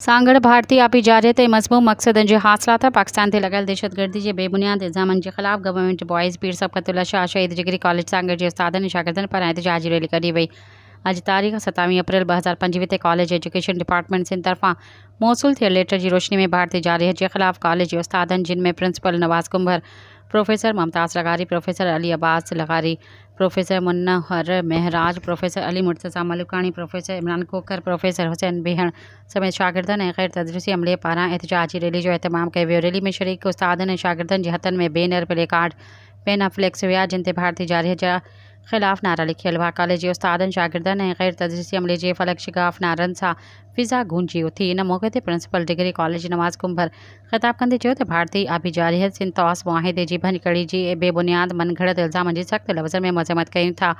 सांगड़ भारतीय आपी जारियत मज़मूम मकसदन जे हासिलात पाकिस्तान ते लगल दहशतगर्दी जे बेबुनियाद इल्ज़ामन के ख़िलाफ़ गवर्नमेंट बॉयज़ पीर सबक़तुल्लाह शाह शहीद डिग्री कॉलेज सांगड़ जे उस्तादन ऐं शागिर्दनि पारां एहतजाजी रैली कढी वई। अॼु तारीख़ 27 अप्रैल 2025 ते कॉलेज एजुकेशन डिपार्टमेंट सिंध तरफ़ां मौसूल थियल लेटर जी रोशनी में भारतीय जारियत के ख़िलाफ़ कॉलेज जे उस्तादनि जिन में principal Nawaz Kumbhar, professor Mumtaz Lagari, professor Ali Abbas Lagari, professor Munnahar Maharaj, professor Ali Murtaza Malukani, professor Imran Khokhar, professor Hussain Behan समेत शागिर्दनि ऐं गैर तदरीसी अमले पारां एहतजाजी रैली जो एहतमाम कयो वियो। रैली में शरीक उस्तादनि ऐं शागिर्दनि जे हथनि में banner, placard, pen, flex हुआ जिन ते भारतीय जारियत जा ख़िलाफ़ नारा लिखियल हुआ। कॉलेज जे उस्तादनि, शागिर्दनि ऐं गैर तदरीसी अमले जे फलक शिगाफ नारनि सां फ़िज़ा गूंजी उथी। इन मौक़े ते प्रिंसिपल डिग्री कॉलेज नवाज़ कुंभर ख़िताब कंदे चयो त भारतीय आबी जारियत सिंध तौस मुआहिदे जी भञकड़ी जी बेबुनियाद मनगढ़ंत इल्ज़ामनि जी सख़्त लफ़्ज़नि में मज़म्मत कयूं था।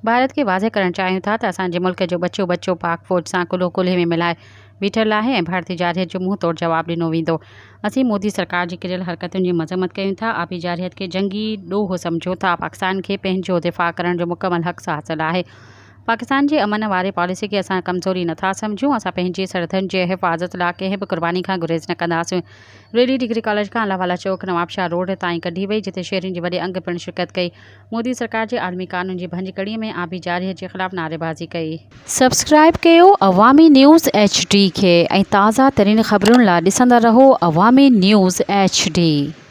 भारत के वाज़े करणु चाहियूं था त असांजे मुल्क जो बच्चो बच्चो पाक फ़ौज सां कुल्हो कुल्हे में मिलाए बीठल आहे ऐं भारतीय जारियत जो मुंहुं तोड़ जवाबु ॾिनो वेंदो। असीं मोदी सरकार जी किरियल हरकतुनि जी मज़म्मत कयूं था। आबी जारियत खे जंगी ॾोह सम्झो था। पाकिस्तान खे पंहिंजो दिफ़ा करण जो मुकमल हक़ हासिलु आहे। पाकिस्तान जे अमन वारे पॉलिसी खे असां कमज़ोरी नथा सम्झूं। असां पंहिंजी सरहदनि जे हिफ़ाज़त लाइ कंहिं बि क़ुर्बानी खां गुरेज़ न कंदासीं। रैली डिग्री कॉलेज खां अलावाला चौक नवाबशाह रोड ताईं कढी वई, जिते शहरियुनि जी वॾे अंग पिणु शिरकत कई। मोदी सरकार जे आलमी कानून जी भञकड़ीअ में आबी जारियत जे ख़िलाफ़ नारेबाज़ी कई। सब्सक्राइब कयो अवामी न्यूज़ HD खे ऐं ताज़ा तरीन ख़बरुनि लाइ ॾिसंदा रहो अवामी न्यूज़ HD।